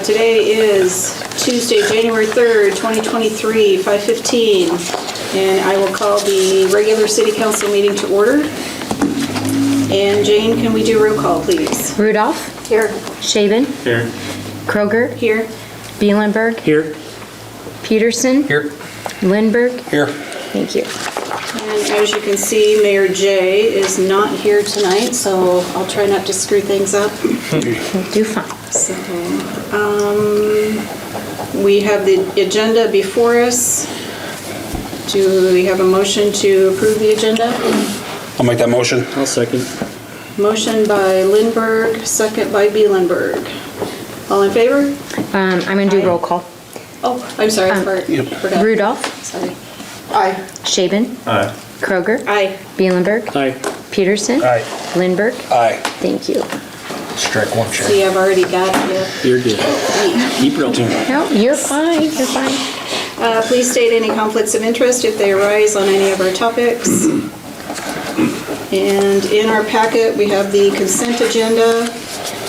Today is Tuesday, January 3rd, 2023, 5:15, and I will call the regular city council meeting to order. And Jane, can we do roll call, please? Rudolph. Here. Shaven. Here. Kroger. Here. Bielenberg. Here. Peterson. Here. Lindberg. Here. Thank you. And as you can see, Mayor Jay is not here tonight, so I'll try not to screw things up. You'll do fine. So, we have the agenda before us. Do we have a motion to approve the agenda? I'll make that motion. I'll second. Motion by Lindberg, second by Bielenberg. All in favor? I'm going to do Aye. roll call. Oh, I'm sorry, I forgot. Rudolph. Sorry. Aye. Shaven. Aye. Kroger. Aye. Bielenberg. Aye. Peterson. Aye. Lindberg. Aye. Thank you. Strike one chair. See, I've already got it. You're good. Keep rolling. No, you're fine. You're fine. Please state any conflicts of interest if they arise on any of our topics. And in our packet, we have the consent agenda,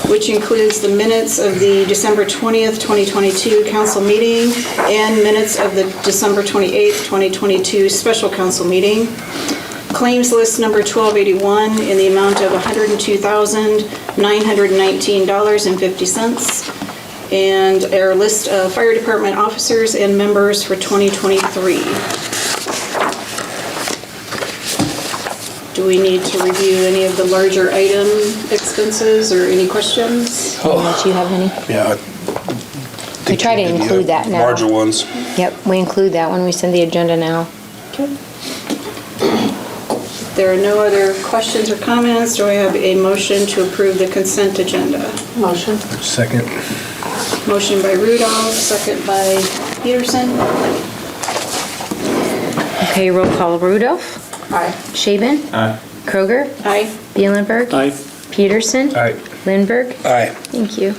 which includes the minutes of the December 20th, 2022 council meeting and minutes of the December 28th, 2022 special council meeting. Claims list number 1281 in the amount of $102,919.50. And our list of fire department officers and members for 2023. Do we need to review any of the larger item expenses or any questions? Unless you have any. Yeah. We try to include that now. Larger ones. Yep, we include that when we send the agenda now. Okay. There are no other questions or comments. Do I have a motion to approve the consent agenda? Motion. Second. Motion by Rudolph, second by Peterson. Okay, roll call. Rudolph. Aye. Shaven. Aye. Kroger. Aye. Bielenberg. Aye. Peterson. Aye. Lindberg. Aye. Thank you.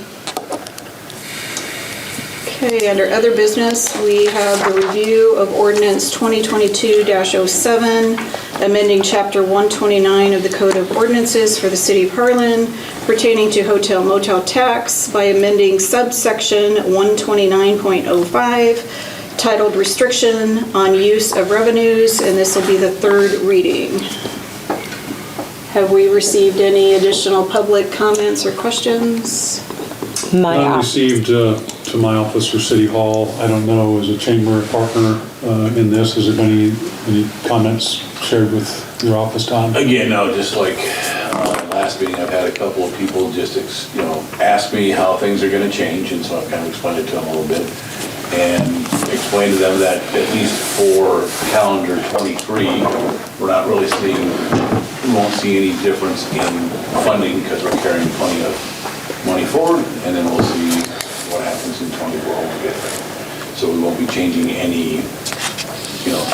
Okay, under other business, we have the review of ordinance 2022-07, amending chapter 129 of the Code of Ordinances for the City of Harlan pertaining to hotel motel tax by amending subsection 129.05 titled Restriction on Use of Revenues, and this will be the third reading. Have we received any additional public comments or questions? I received to my office for City Hall. I don't know, as a chamber partner in this, has there been any comments shared with your office, Tom? Again, no, just like last meeting, I've had a couple of people just, ask me how things are gonna change, and so I've kind of explained it to them a little bit. And explained to them that at least for calendar 23, we're not really seeing, we won't see any difference in funding because we're carrying plenty of money forward, and then we'll see what happens in 24 when we get there. So we won't be changing any,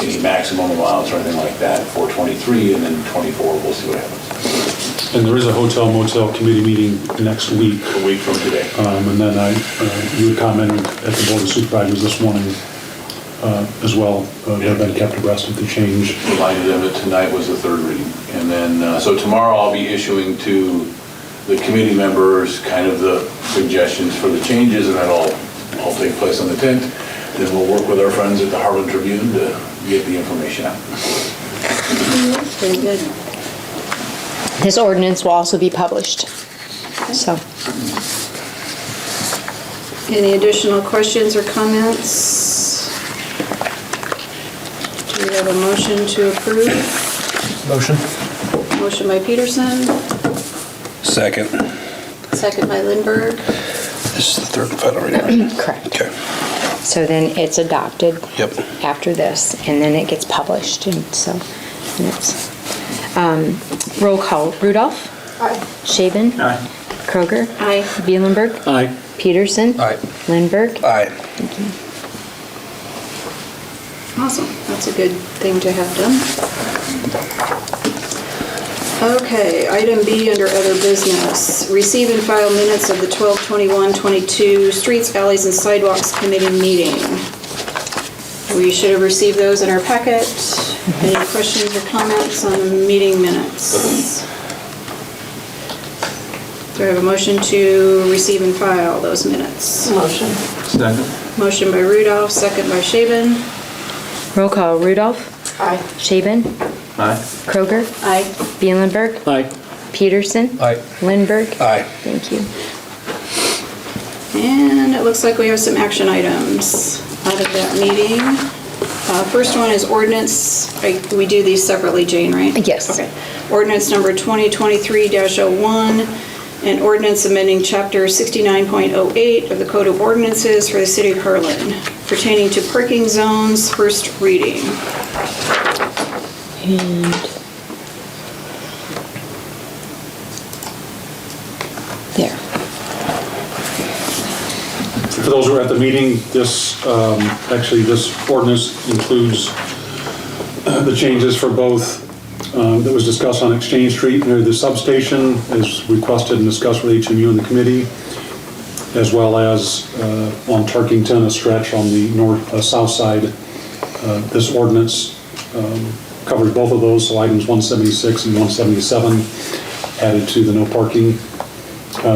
any maximum amounts or anything like that for 23, and then 24, we'll see what happens. And there is a hotel motel committee meeting next week. A week from today. And then you had commented at the Board of Supervisors this morning as well. They've been kept abreast of the change. Reminded them that tonight was the third reading. And then, so tomorrow I'll be issuing to the committee members kind of the suggestions for the changes, and that'll all take place on the 10th. Then we'll work with our friends at the Harlan Tribune to get the information out. Very good. This ordinance will also be published. So, Any additional questions or comments? Do we have a motion to approve? Motion. Motion by Peterson, Second. second by Lindberg. This is the third and final reading. correct. Okay. So then it's adopted. Yep. After this, and then it gets published, and so, and it's, roll call. Rudolph. Aye. Shaven. Aye. Kroger. Aye. Bielenberg. Aye. Peterson. Aye. Lindberg. Aye. Awesome, that's a good thing to have done. Okay, item B under other business. Receive and file minutes of the 12/21/22 Streets, Alleys, and Sidewalks Committee meeting. We should have received those in our packet. Any questions or comments on the meeting minutes? Do I have a motion to receive and file those minutes? Motion. Second. Motion by Rudolph, second by Shaven. Roll call, Rudolph. Aye. Shaven. Aye. Kroger. Aye. Bielenberg. Aye. Peterson. Aye. Lindberg. Aye. Thank you. And it looks like we have some action items out of that meeting. First one is ordinance, we do these separately, Jane, right? Yes. Okay. Ordinance number 2023-01, and ordinance amending chapter 69.08 of the Code of Ordinances for the City of Harlan pertaining to parking zones, first reading. And there. For those who were at the meeting, this ordinance includes the changes for both that was discussed on Exchange Street near the substation, as requested and discussed with HMU and the committee, as well as on Tarkington, a stretch on the south side. This ordinance covers both of those, so items 176 and 177 added to the no parking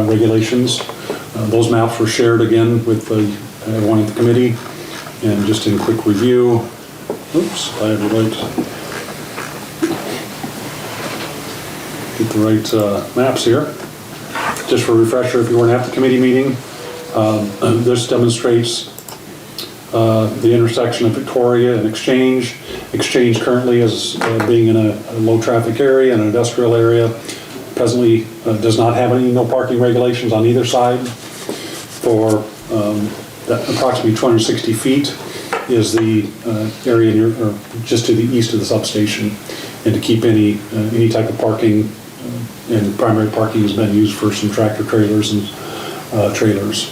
regulations. Those maps were shared again with everyone at the committee, and just in quick review, oops, I have get the right maps here. Just for a refresher, if you weren't at the committee meeting, this demonstrates the intersection of Victoria and Exchange. Exchange currently is being in a low traffic area, an industrial area. Presently does not have any no parking regulations on either side. For approximately 260 feet is the area just to the east of the substation, and to keep any type of parking, and primary parking has been used for some tractor trailers and trailers.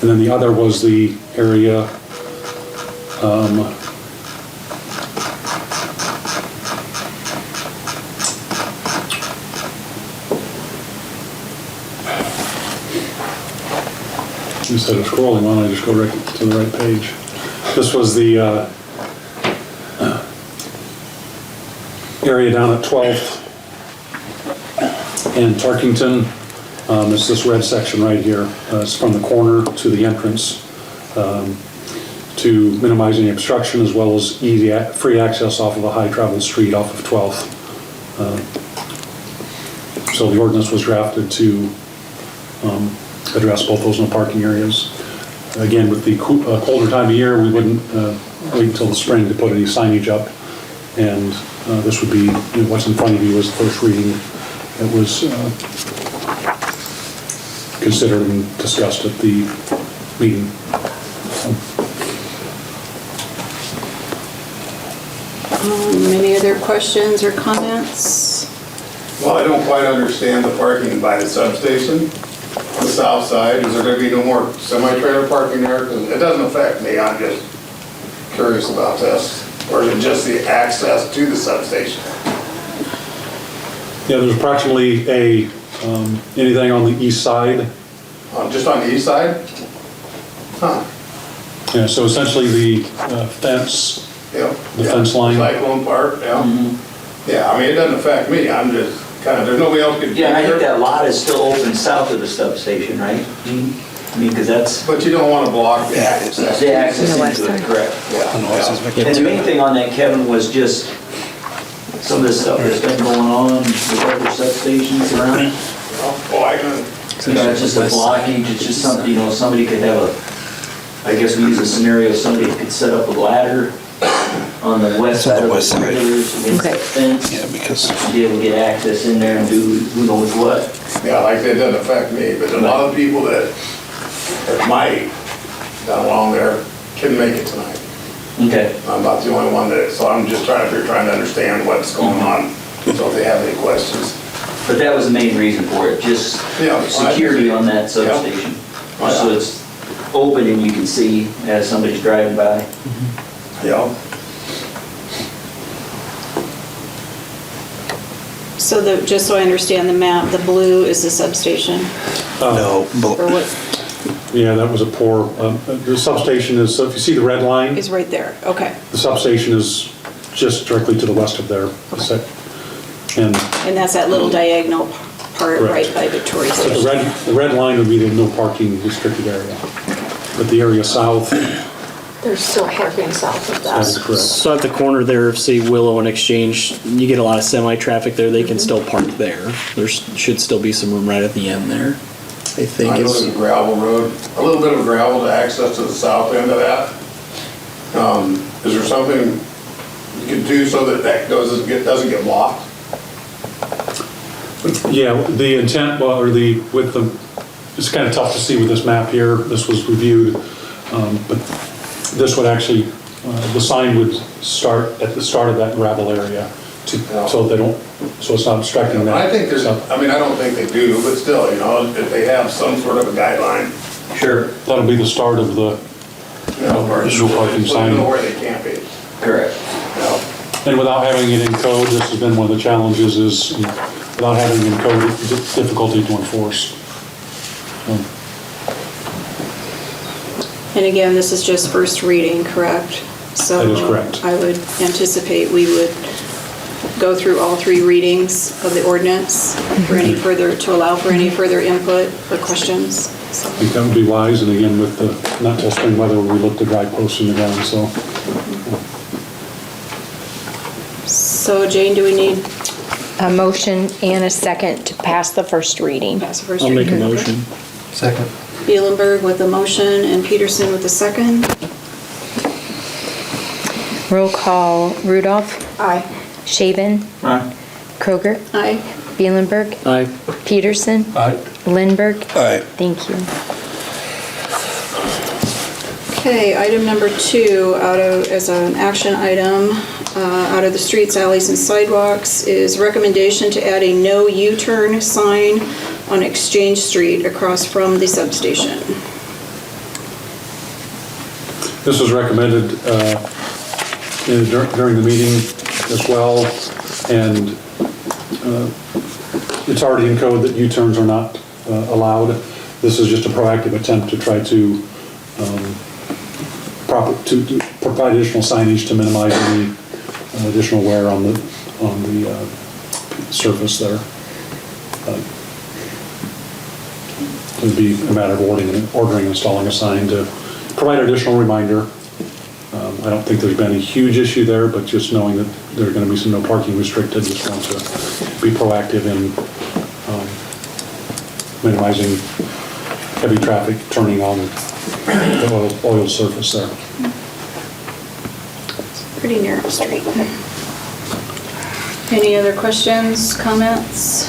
And then the other was the area instead of scrolling, why don't I just go right to the right page? This was the area down at 12th and Tarkington. It's this red section right here. It's from the corner to the entrance, to minimize any obstruction, as well as easy free access off of a high traveled street off of 12th. So the ordinance was drafted to address both those no parking areas. Again, with the colder time of year, we wouldn't wait until the spring to put any signage up. And this would be, what's in front of you is the first reading. It was considered and discussed at the meeting. Any other questions or comments? Well, I don't quite understand the parking by the substation, the south side. Is there going to be no more semi-trailer parking there? Because it doesn't affect me, I'm just curious about this. Or is it just the access to the substation? Yeah, there's approximately anything on the east side. Just on the east side? Huh. Yeah, so essentially the fence, Yeah. The fence line. Cyclone Park, yeah. Yeah, I mean, it doesn't affect me, I'm just kind of, there's nobody else could. Yeah, and I think that lot is still open south of the substation, right? I mean, because that's But you don't want to block the access. the access On the west into it, side. correct? Yeah. And the main thing on that, Kevin, was just some of the stuff that's been going on with other substations around. Oh, I can. It's just a blockage, it's just something, somebody could have I guess we use a scenario, somebody could set up a ladder on the west It's on side the of the west side. trailers against the Okay. fence. Yeah, because To be able to get access in there and do who knows what. Yeah, like I said, it doesn't affect me, but a lot of people that might down along there couldn't make it tonight. Okay. I'm about the only one that, so I'm just trying to understand what's going on, so if they have any questions. But that was the main reason for it, just Yeah. security on that substation. Yeah. So it's open and you can see as somebody's driving by. Yeah. So just so I understand the map, the blue is the substation, no, or what Yeah, that was a poor, the substation is, so if you see the red line, is right there? Okay. the substation is just directly to the west of there. Okay. And And that's that little diagonal part right by Victoria So Station. the red line would be the no parking restricted area. But the area south, There's still parking south of that is that. correct. So at the corner there of, say, Willow and Exchange, you get a lot of semi-traffic there, they can still park there. There should still be some room right at the end there, I think. I know is- there's a gravel road, a little bit of gravel to access to the south end of that. Is there something you could do so that that doesn't get blocked? Yeah, the intent, it's kind of tough to see with this map here, this was reviewed, but this would actually, the sign would start at the start of that gravel area, so it's not obstructing that. I think I don't think they do, but still, if they have some sort of a guideline, Sure. That'll be the start of the, no parking sign. Know where they can't be. Correct. and without having it in code, this has been one of the challenges, is without having it in code, it's difficulty to enforce. And again, this is just first reading, correct? So That is correct. I would anticipate we would go through all 3 readings of the ordinance for any further, to allow for any further input or questions. So- I think that would be wise, and again, with the, not till spring weather, we look to dry posts in the ground, so. So Jane, do we need A motion and a second to pass the first reading. pass the first I'll reading? make a motion. Second. Bielenberg with a motion and Peterson with a second. Roll call, Rudolph, Aye. Shaven, Aye. Kroger, Aye. Bielenberg, Aye. Peterson, Aye. Lindberg. Aye. Thank you. Okay, item number 2, as an action item, out of the streets, alleys, and sidewalks, is recommendation to add a no U-turn sign on Exchange Street across from the substation. This was recommended during the meeting as well, and it's already in code that U-turns are not allowed. This is just a proactive attempt to try to provide additional signage to minimize any additional wear on the surface there. It would be a matter of ordering and installing a sign to provide additional reminder. I don't think there's been a huge issue there, but just knowing that there's going to be some no parking restricted, just want to be proactive in minimizing heavy traffic turning on the oil surface there. Pretty narrow street. Any other questions, comments?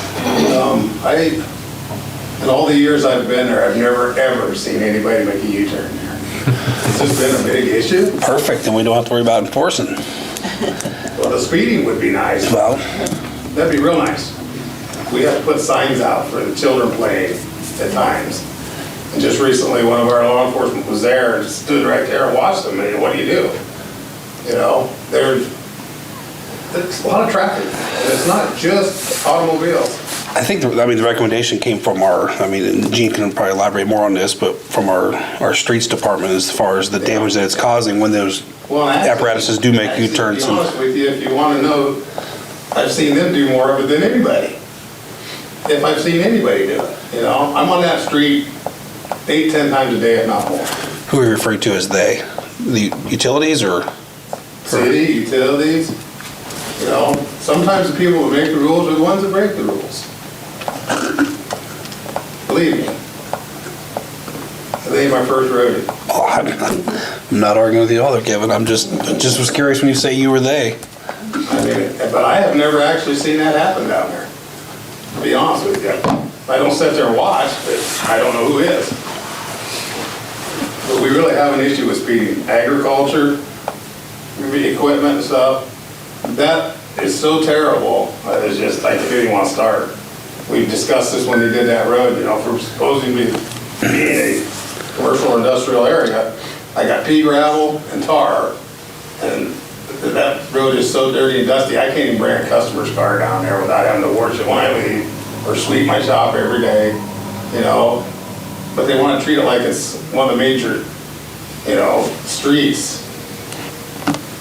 In all the years I've been there, I've never, ever seen anybody make a U-turn there. It's just been a big issue. Perfect, and we don't have to worry about enforcing. Well, the speeding would be nice. Well, That'd be real nice. We have to put signs out for the children playing at times. And just recently, one of our law enforcement was there and stood right there and watched them, and what do? There's a lot of traffic, and it's not just automobiles. I think, the recommendation came from and Gene can probably elaborate more on this, but from our streets department as far as the damage that it's causing when those Well, actually- apparatuses do make U-turns. To be honest with you, if you want to know, I've seen them do more of it than anybody. If I've seen anybody do it, I'm on that street 8, 10 times a day, if not more. Who are you referring to as they? The utilities or? City, utilities, sometimes the people that make the rules are the ones that break the rules. Believe me. They ain't my first rodeo. Oh, I'm not arguing with you either, Kevin. I just was curious when you say you were they. But I have never actually seen that happen down there, to be honest with you. I don't sit there and watch, but I don't know who is. But we really have an issue with speeding. Agriculture, equipment and stuff, that is so terrible, that it's just, I can't even want to start. We discussed this when they did that road, for supposedly being a commercial or industrial area. I got pea gravel and tar, and that road is so dirty and dusty, I can't even bring a customer's car down there without having to wash it when I leave, or sweep my shop every day, But they want to treat it like it's one of the major, streets.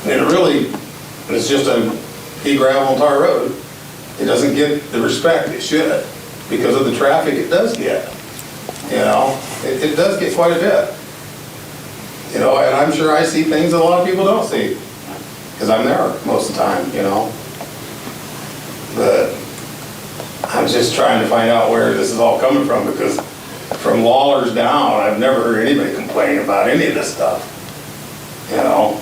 And it really, it's just a pea gravel and tar road. It doesn't get the respect it should. because of the traffic it does get. You know, it does get quite a bit. You know, and I'm sure I see things that a lot of people don't see, because I'm there most of the time, you know. But I'm just trying to find out where this is all coming from, because from Lawler's down, I've never heard anybody complain about any of this stuff. You know,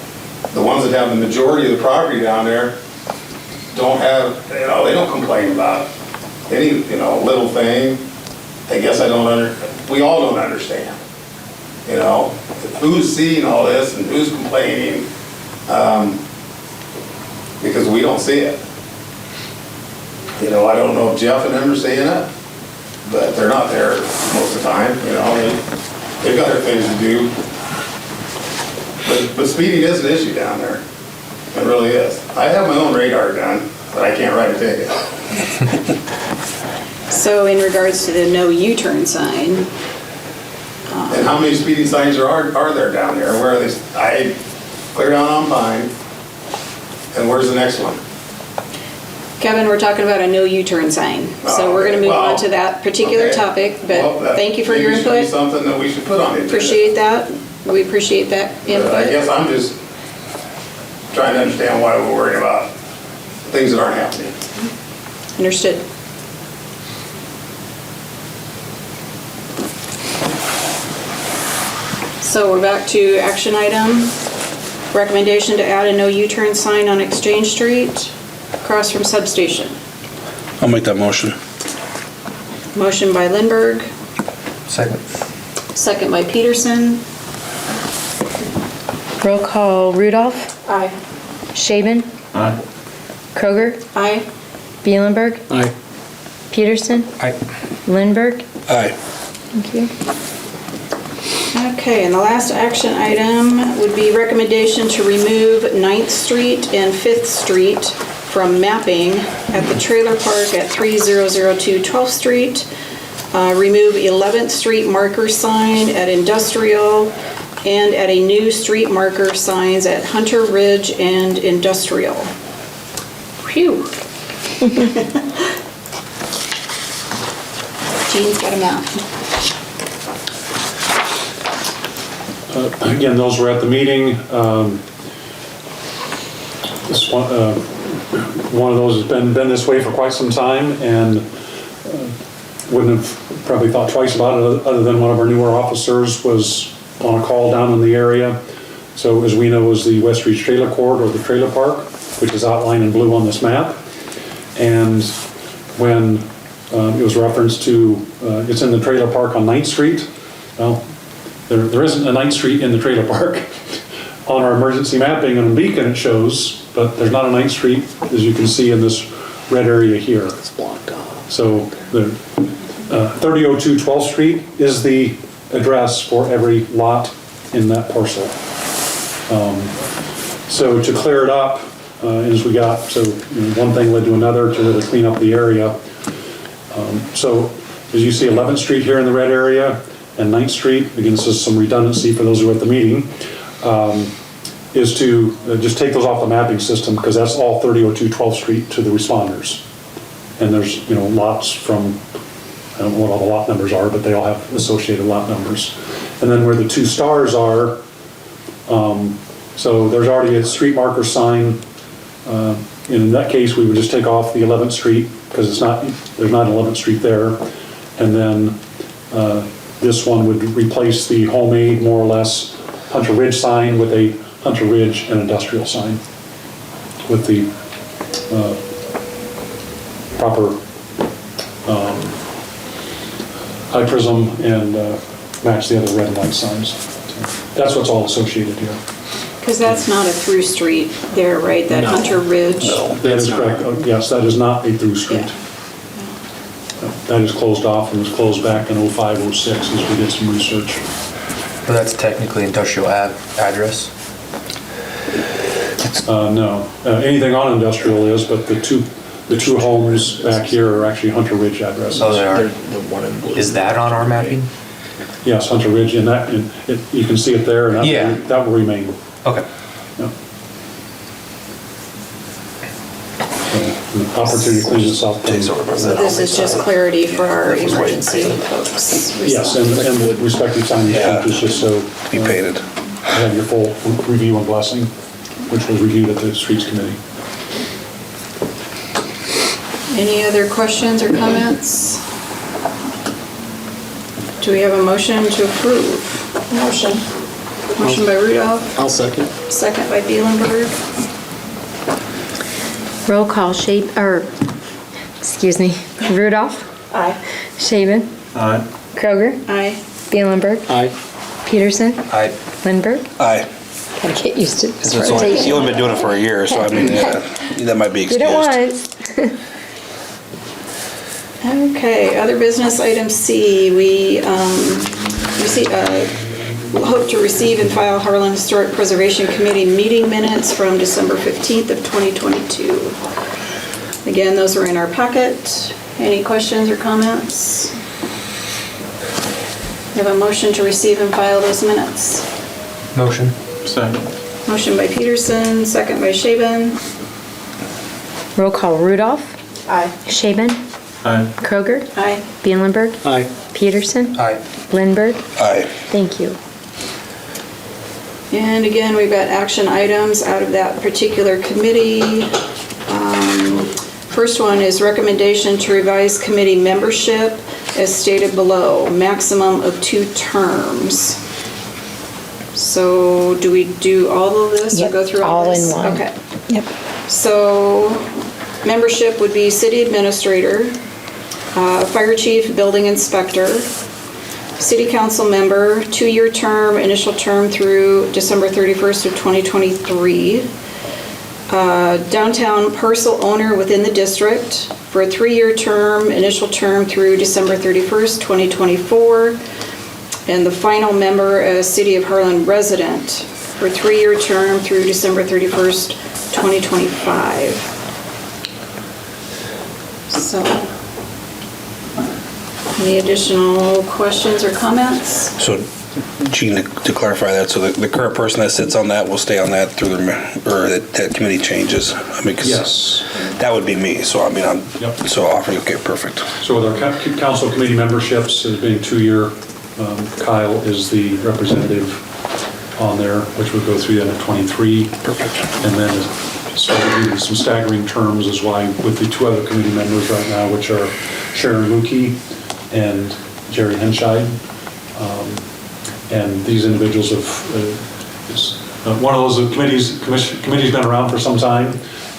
the ones that have the majority of the property down there don't have, you know, they don't complain about any, you know, little thing. I guess we all don't understand, you know, who's seeing all this and who's complaining, because we don't see it. You know, I don't know if Jeff and them are seeing it, but they're not there most of the time, you know, they've got their things to do. But speeding is an issue down there, it really is. I have my own radar gun, but I can't write a ticket. So in regards to the no U-turn sign, And how many speeding signs are there down there? Where are they? I clear down on Pine, and where's the next one? Kevin, we're talking about a no U-turn sign. So we're going to move on to that particular Okay. topic, Well, but that thank you for your maybe should be input. something that we should put on the agenda. Appreciate that. We appreciate that But I input. guess I'm just trying to understand why we're worried about things that aren't happening. Understood. So we're back to action item. Recommendation to add a no U-turn sign on Exchange Street, across from substation. I'll make that motion. Motion by Lindberg, Second. second by Peterson. Roll call Rudolph, Aye. Shaven, Aye. Kroger, Aye. Bielenberg, Aye. Peterson, Aye. Lindberg. Aye. Thank you. Okay, and the last action item would be recommendation to remove 9th Street and 5th Street from mapping at the trailer park at 3002 12th Street. Remove 11th Street marker sign at Industrial and at a new street marker signs at Hunter Ridge and Industrial. Phew. Jean's got a map. Again, those were at the meeting. This one of those has been this way for quite some time, and wouldn't have probably thought twice about it, other than one of our newer officers was on a call down in the area. So as we know, is the West Reach Trailer Court, or the trailer park, which is outlined in blue on this map. And when it was referenced to, it's in the trailer park on 9th Street. Well, there isn't a 9th Street in the trailer park. On our emergency mapping on Beacon it shows, but there's not a 9th Street, as you can see in this red area here. It's blocked off. So the 3002 12th Street is the address for every lot in that parcel. So to clear it up, as we got, so one thing led to another to really clean up the area. So as you see 11th Street here in the red area, and 9th Street, again, this is some redundancy for those who are at the meeting, is to just take those off the mapping system, because that's all 3002 12th Street to the responders. And there's, lots from, I don't know what all the lot numbers are, but they all have associated lot numbers. And then where the two stars are, so there's already a street marker sign. In that case, we would just take off the 11th Street, because there's not an 11th Street there. And then this one would replace the homemade, more or less, Hunter Ridge sign with a Hunter Ridge and industrial sign with the proper high prism and match the other red and white signs. That's what's all associated here. Because that's not a through street there, right? That No. Hunter Ridge? No, that is correct. Yes, that is not a through street. Yeah. That is closed off and was closed back in 05, 06 as we did some research. But that's technically industrial address. No, anything on industrial is, but the two homes back here are actually Hunter Ridge addresses. Oh, they are. The one in blue. Is that on our mapping? Yes, Hunter Ridge, and that, you can see it there, and Yeah. that will remain. Okay. Yeah. So, an opportunity to clean this up. Takes over. So this is just clarity for our emergency folks. Yes, and the respective signage Yeah. is just so Be painted. have your full review and blessing, which was reviewed at the Streets Committee. Any other questions or comments? Do we have a motion to approve? Motion. Motion by Rudolph, I'll second. second by Bielenberg. Roll call, Rudolph. Aye. Shaven. Aye. Kroger. Aye. Bielenberg. Aye. Peterson. Aye. Lindberg. Aye. Gotta get used to It's this only- rotation. You only been doing it for a year, so I mean, yeah, that might be Did excused. it once. Okay, other business item C, we hope to receive and file Harlan Historic Preservation Committee meeting minutes from December 15th of 2022. Again, those are in our packet. Any questions or comments? We have a motion to receive and file those minutes. Motion. Second. Motion by Peterson, second by Shaven. Roll call, Rudolph. Aye. Shaven. Aye. Kroger. Aye. Bielenberg. Aye. Peterson. Aye. Lindberg. Aye. Thank you. And again, we've got action items out of that particular committee. First one is recommendation to revise committee membership as stated below, maximum of 2 terms. So do we do all of this or Yep, go through all all this? in one. Okay. Yep. So membership would be city administrator, fire chief, building inspector, city council member, 2-year term, initial term through December 31st of 2023. Downtown parcel owner within the district for a 3-year term, initial term through December 31st, 2024. And the final member, a City of Harlan resident for a 3-year term through December 31st, 2025. So, any additional questions or comments? So, Gene, to clarify that, so the current person that sits on that will stay on that through or that committee changes? I mean, 'cause Yes. that would be me, so I mean, Yep. so offering, okay, perfect. So with our council committee memberships, as being 2-year, Kyle is the representative on there, which would go through the end of 23. Perfect. And then so there'll be some staggering terms is why with the 2 other committee members right now, which are Sharon Lukey and Jerry Henscheid. And these individuals have, one of those committee's been around for some time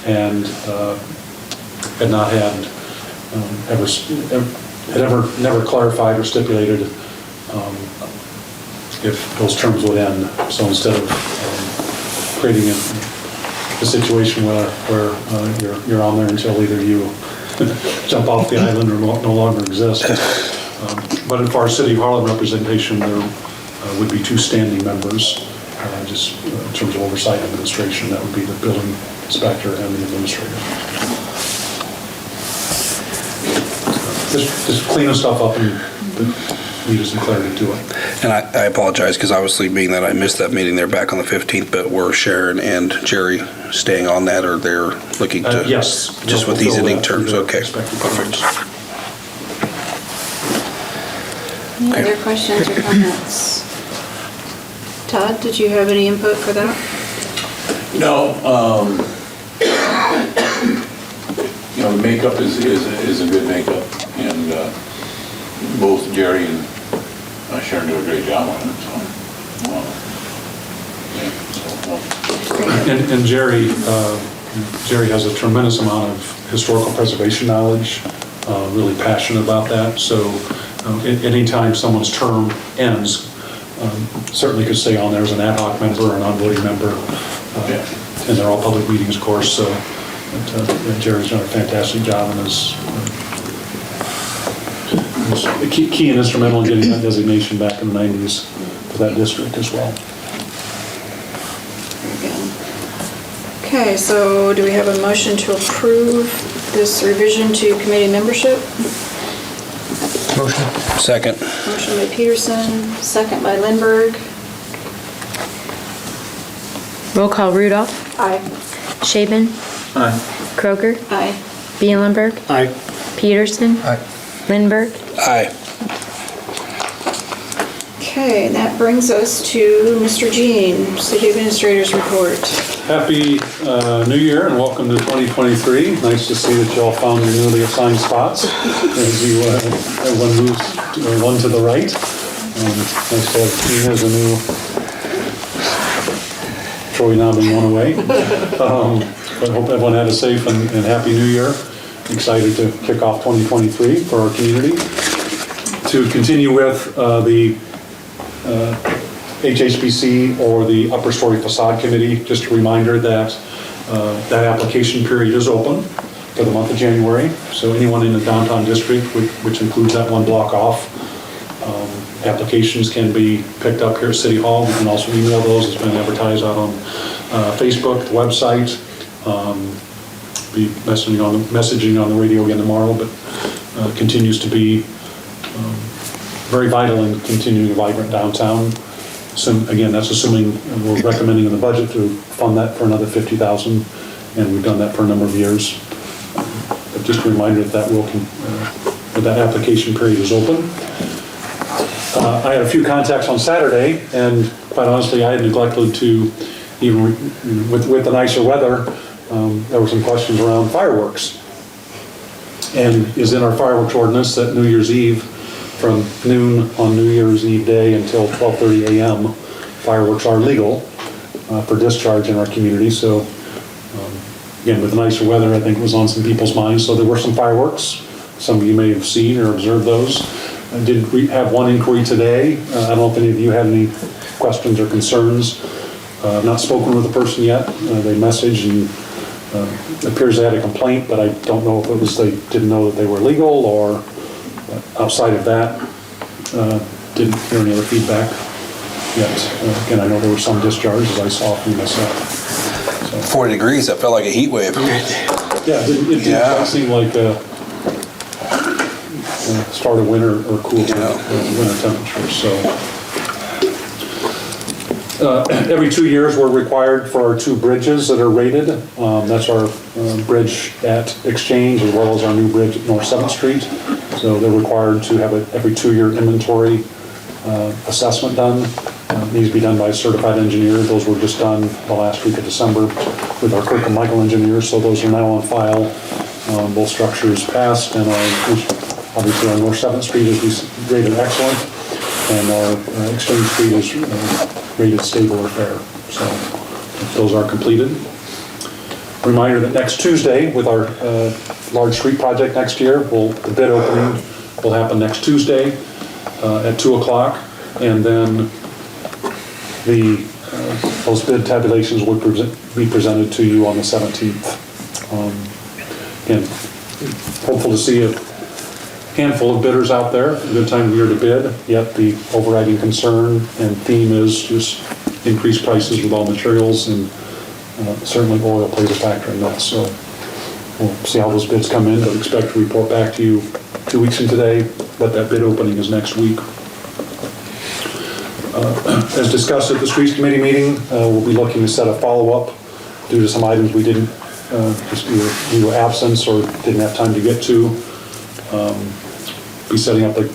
and had not had, never clarified or stipulated if those terms would end. So instead of creating a situation where you're on there until either you jump off the island or no longer exist. But as far as City of Harlan representation, there would be 2 standing members, just in terms of oversight and administration. That would be the building inspector and the administrator. Just cleaning stuff up and needed some clarity to it. And I apologize, because obviously being that I missed that meeting, they're back on the 15th, but were Sharon and Jerry staying on that, or they're looking to? Yes. Just with these ending terms, okay, Respective perfect. terms. Any other questions or comments? Todd, did you have any input for that? No, the makeup is a good makeup, and both Jerry and Sharon do a great job on it, And Jerry has a tremendous amount of historical preservation knowledge, really passionate about that. So anytime someone's term ends, certainly could stay on there as an ad hoc member or an non-voting member. And they're all public meetings, of course, so Jerry's done a fantastic job and is key and instrumental in getting that designation back in the 90s for that district as well. Okay, so do we have a motion to approve this revision to committee membership? Motion. Second. Motion by Peterson, second by Lindberg. Roll call, Rudolph. Aye. Shaven. Aye. Kroger. Aye. Bielenberg. Aye. Peterson. Aye. Lindberg. Aye. Okay, that brings us to Mr. Jean, City Administrator's Report. Happy New Year and welcome to 2023. Nice to see that you all found your newly assigned spots as you, everyone moves one to the right. Nice to have Jean as a new, Troy now being one away. But hope everyone had a safe and happy New Year. Excited to kick off 2023 for our community. To continue with the HHBC or the Upper Story Facade Committee, just a reminder that that application period is open for the month of January. So anyone in the downtown district, which includes that one block off, applications can be picked up here at City Hall. We can also email those. It's been advertised out on Facebook, the website. Be messaging on the radio again tomorrow, but continues to be very vital in continuing a vibrant downtown. So again, that's assuming we're recommending in the budget to fund that for another $50,000, and we've done that for a number of years. But just a reminder that that application period is open. I had a few contacts on Saturday, and quite honestly, I had neglected to, even with the nicer weather, there were some questions around fireworks. And is in our fireworks ordinance that New Year's Eve, from noon on New Year's Eve day until 12:30 a.m., fireworks are legal for discharge in our community. So again, with the nicer weather, I think it was on some people's minds. So there were some fireworks. Some of you may have seen or observed those. I did have one inquiry today. I don't know if any of you had any questions or concerns. I've not spoken with the person yet. They messaged and it appears they had a complaint, but I don't know if it was they didn't know that they were legal or outside of that, didn't hear any other feedback yet. Again, I know there were some discharges I saw from myself. So, 40 degrees, that felt like a heat wave. yeah, it didn't seem like start of winter or cool winter temperatures. So every 2 years we're required for our 2 bridges that are rated. That's our bridge at Exchange as well as our new bridge at North 7th Street. So they're required to have every 2-year inventory assessment done. Needs to be done by a certified engineer. Those were just done the last week of December with our Kirk and Michael engineers. So those are now on file. Both structures passed, and obviously our North 7th Street is rated excellent, and our Exchange Street is rated stable or fair. So those are completed. Reminder that next Tuesday, with our large street project next year, the bid opening will happen next Tuesday at 2 o'clock, and then those bid tabulations will be presented to you on the 17th. Again, hopeful to see a handful of bidders out there. A good time of year to bid, yet the overriding concern and theme is just increased prices with all materials, and certainly oil plays a factor in that. So we'll see how those bids come in, but expect to report back to you 2 weeks from today, but that bid opening is next week. As discussed at the Streets Committee meeting, we'll be looking to set a follow-up due to some items we didn't, just either due to absence or didn't have time to get to. Be setting up a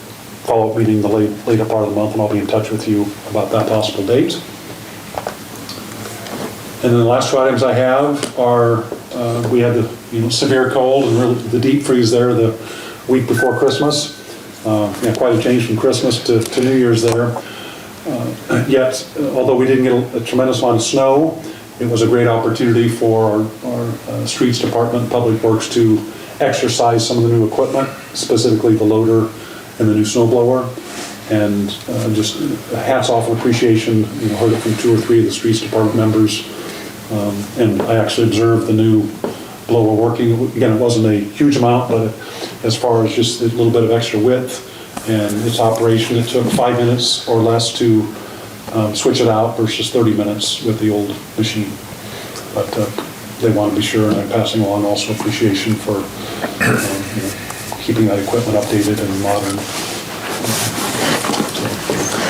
follow-up meeting the later part of the month, and I'll be in touch with you about that possible date. And then the last 2 items I have are, we had the severe cold and really the deep freeze there the week before Christmas. Quite a change from Christmas to New Year's there. Yet, although we didn't get a tremendous amount of snow, it was a great opportunity for our streets department, Public Works, to exercise some of the new equipment, specifically the loader and the new snow blower. And just hats off and appreciation. Heard it from 2 or 3 of the streets department members. And I actually observed the new blower working. Again, it wasn't a huge amount, but as far as just a little bit of extra width and its operation, it took 5 minutes or less to switch it out versus 30 minutes with the old machine. But they want to be sure, and I'm passing along also appreciation for keeping that equipment updated and modern.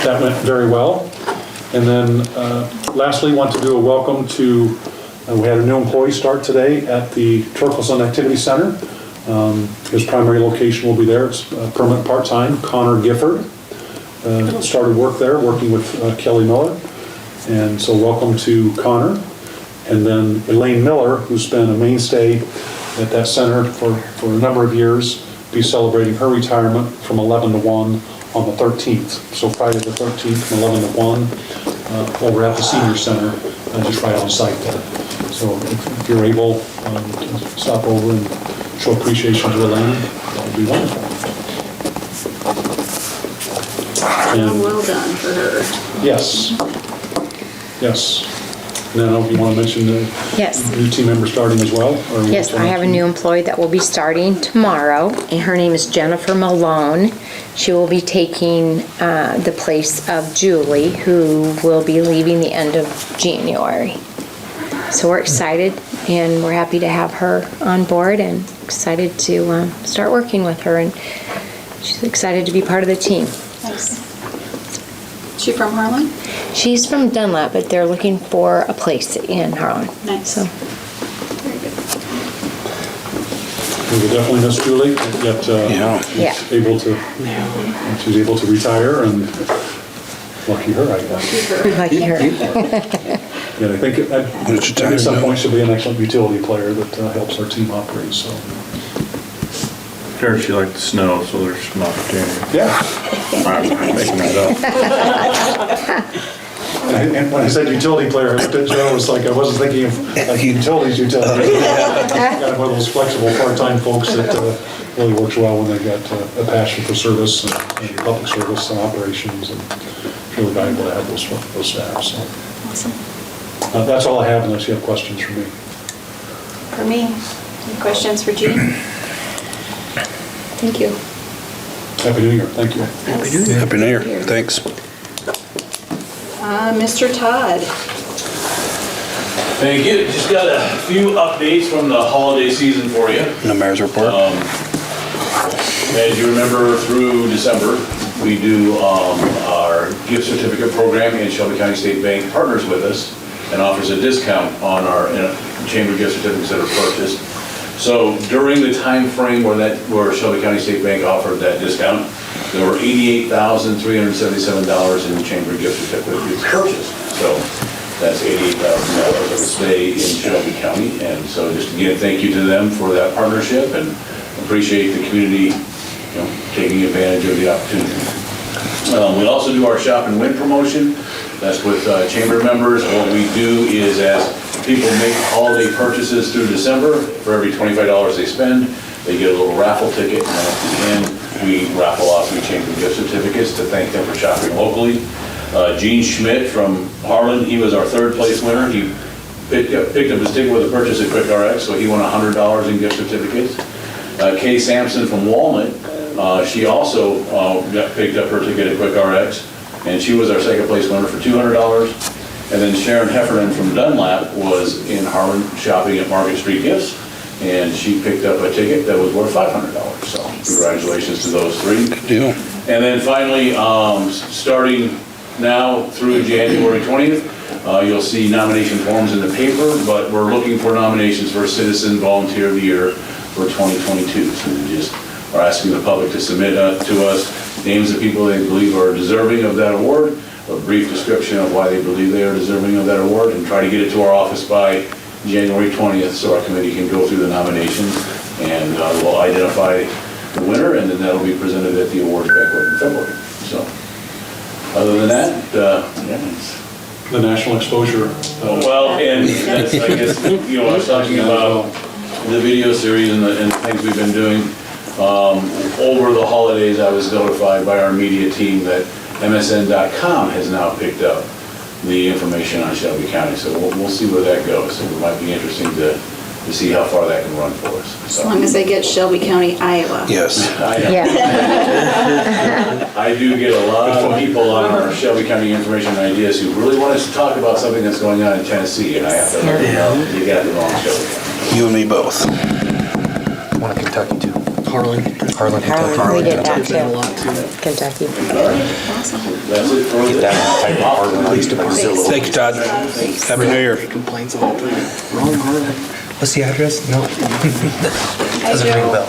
That went very well. And then lastly, want to do a welcome to, we had a new employee start today at the Torkelson Activity Center. His primary location will be there. It's permanent part-time. Connor Gifford started work there, working with Kelly Miller. And so welcome to Connor. And then Elaine Miller, who's been a mainstay at that center for a number of years, be celebrating her retirement from 11 to 1 on the 13th. So Friday the 13th from 11 to 1 over at the senior center, just right on site there. So if you're able to stop over and show appreciation to Elaine, that would be wonderful. And Well done for her. yes, yes. And then if you want to mention the Yes. new team member starting as well? or Yes, I have a new employee that will be starting tomorrow, and her name is Jennifer Malone. She will be taking the place of Julie, who will be leaving the end of January. So we're excited, and we're happy to have her on board, and excited to start working with her, and she's excited to be part of the team. Nice. She from Harlan? She's from Dunlap, but they're looking for a place in Harlan. Nice. So, Very good. We will definitely miss Julie, yet Yeah. she's able to retire, and lucky her, I guess. lucky her. And I think at some point she'll be an excellent utility player that helps our team operate, so. Sure, she liked the snow, so there's some opportunity. Yeah. I'm making that up. And when I said utility player, I looked at Joe, it's like I wasn't thinking of like utilities. Kind of one of those flexible part-time folks that really works well when they've got a passion for service and public service and operations, and it's really valuable to have those staff, so. Awesome. That's all I have unless you have questions for me. For me, any questions for Jean? Thank you. Happy New Year, thank you. Happy New Year. Thanks. Mr. Todd. Thank you. Just got a few updates from the holiday season for you. No mayor's report. As you remember, through December, we do our gift certificate program, and Shelby County State Bank partners with us and offers a discount on our chamber gift certificates that are purchased. So during the time frame where Shelby County State Bank offered that discount, there were $88,377 in chamber gift certificates purchased. So that's $88,000 that will stay in Shelby County. And so just again, thank you to them for that partnership, and appreciate the community, taking advantage of the opportunity. We also do our shop and win promotion. That's with chamber members. What we do is, as people make holiday purchases through December, for every $25 they spend, they get a little raffle ticket, and then at the end, we raffle off 3 chamber gift certificates to thank them for shopping locally. Gene Schmidt from Harlan, he was our 3rd place winner. He picked up his ticket with a purchase at Quick RX, so he won $100 in gift certificates. Kay Sampson from Walnut, she also picked up her ticket at Quick RX, and she was our 2nd place winner for $200. And then Sharon Heffernan from Dunlap was in Harlan shopping at Market Street Gifts, and she picked up a ticket that was worth $500. So congratulations to those 3. Good deal. And then finally, starting now through January 20th, you'll see nomination forms in the paper, but we're looking for nominations for Citizen Volunteer of the Year for 2022. So we just are asking the public to submit to us names of people they believe are deserving of that award, a brief description of why they believe they are deserving of that award, and try to get it to our office by January 20th so our committee can go through the nominations, and we'll identify the winner, and then that'll be presented at the awards banquet in February. So, other than that, it's The national exposure. well, and that's, I guess, I was talking about the video series and the things we've been doing. Over the holidays, I was notified by our media team that MSN.com has now picked up the information on Shelby County, so we'll see where that goes. So it might be interesting to see how far that can run for us. As long as they get Shelby County, Iowa. Yes. Yeah. I do get a lot of people on our Shelby County Information and Ideas who really want us to talk about something that's going on in Tennessee, and I have to let them know you got the wrong Shelby County. You and me both. One in Kentucky too. Harlan. Harlan, Kentucky. Harlan, we did that Did that a too. lot too. Kentucky. Awesome. That's it for Get that type of Harlan police department. Thank you, Todd. Happy New Year. Complaints all the time. Wrong Harlan. What's the address? No. Hi, Doesn't ring a Joe. bell.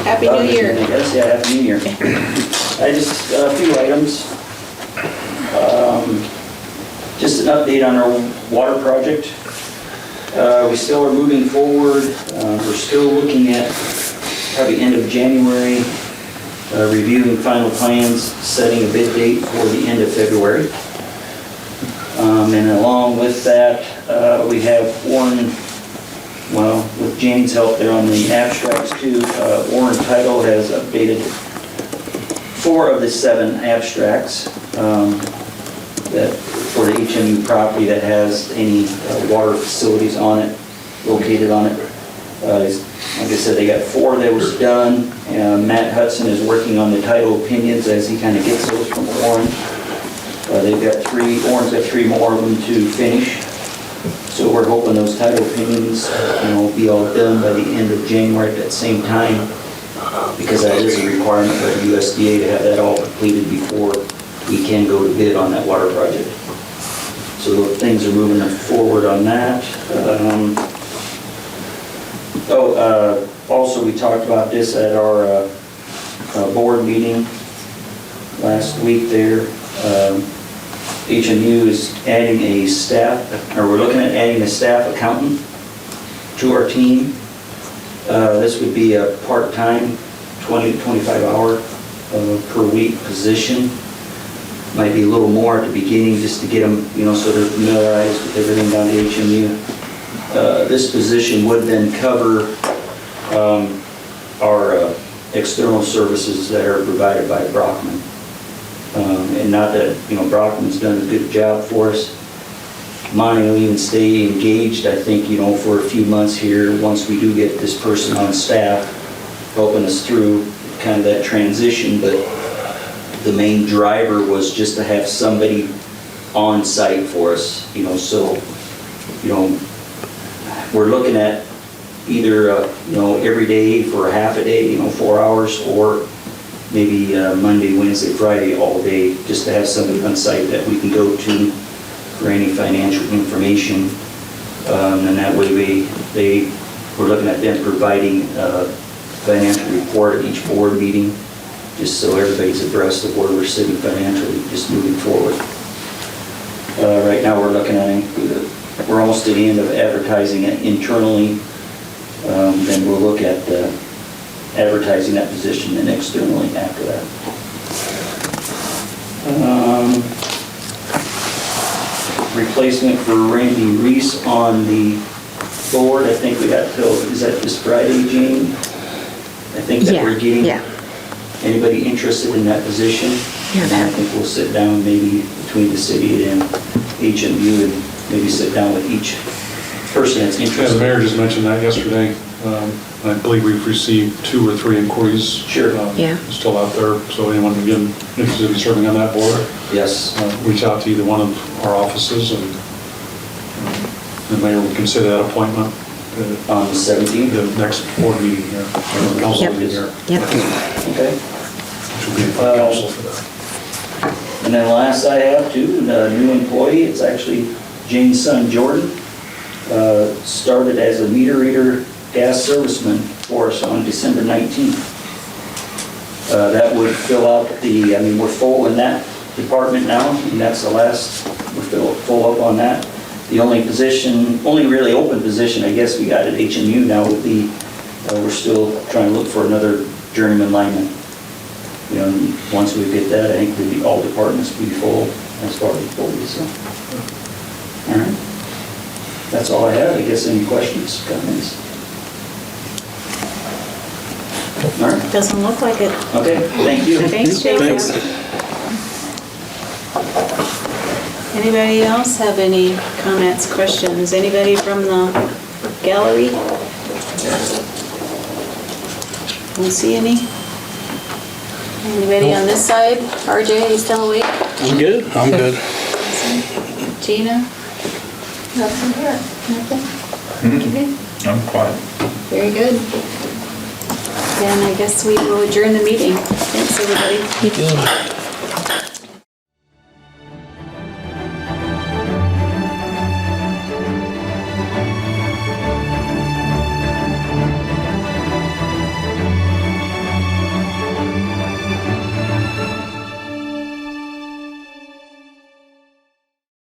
Happy New Year. I guess, yeah, Happy New Year. I just, a few items. Just an update on our water project. We still are moving forward. We're still looking at probably end of January, reviewing final plans, setting a bid date for the end of February. And along with that, we have Warren, well, with Jane's help there on the abstracts too, Warren Title has updated 4 of the 7 abstracts that for the HMU property that has any water facilities on it, located on it. Like I said, they got 4 that was done. Matt Hudson is working on the title opinions as he kind of gets those from Warren. They've got 3, Warren's got 3 more of them to finish. So we're hoping those title opinions, will be all done by the end of January at that same time, because that is a requirement by the USDA to have that all completed before we can go to bid on that water project. So things are moving forward on that. Also, we talked about this at our board meeting last week there. HMU is adding a staff, or we're looking at adding a staff accountant to our team. This would be a part-time, 20 to 25 hour per week position. Might be a little more at the beginning just to get them, so they're familiarized with everything down at HMU. This position would then cover our external services that are provided by Brockman. And not that, Brockman's done a good job for us. Monty will even stay engaged, I think, for a few months here, once we do get this person on staff, helping us through kind of that transition, but the main driver was just to have somebody on site for us, so, we're looking at either, every day for a half a day, 4 hours, or maybe Monday, Wednesday, Friday, all day, just to have somebody on site that we can go to for any financial information. And that way we're looking at them providing a financial report at each board meeting, just so everybody's abreast of where we're sitting financially, just moving forward. Right now we're looking at, we're almost at the end of advertising it internally. Then we'll look at advertising that position and externally after that. Replacement for Randy Reese on the board, I think we got till, is that this Friday, Jane? I think that we're getting anybody interested in that position. Yeah, And I think we'll sit down maybe between the city and HMU and maybe sit down with each person that's Yeah, interested. the mayor just mentioned that yesterday. I believe we've received 2 or 3 inquiries. Sure. Yeah. Still out there, so anyone again interested in serving on that board, Yes. reach out to either one of our offices, and the mayor will consider that appointment On the 17th? the next board meeting here, or council Yep. meeting here. Yep. Okay. Which will be in front of council for that. And then last I have too, a new employee, it's actually Jane's son Jordan, started as a meter reader gas serviceman for us on December 19th. That would fill out we're full in that department now, and that's the last, we're full up on that. The only really open position, I guess, we got at HMU now would be, we're still trying to look for another journeyman lineman. And once we get that, I think all departments will be full as far as employees, so. All right. That's all I have. I guess any questions, comments? All right. Doesn't look like it. Okay, thank you. Thanks, Jake. Anybody else have any comments, questions? Anybody from the gallery? Don't see any. Anybody on this side? RJ, you still awake? I'm good. I'm good. Gina? Nothing here. Nothing? Okay. I'm quiet. Very good. Then I guess we will adjourn the meeting. Thanks, everybody.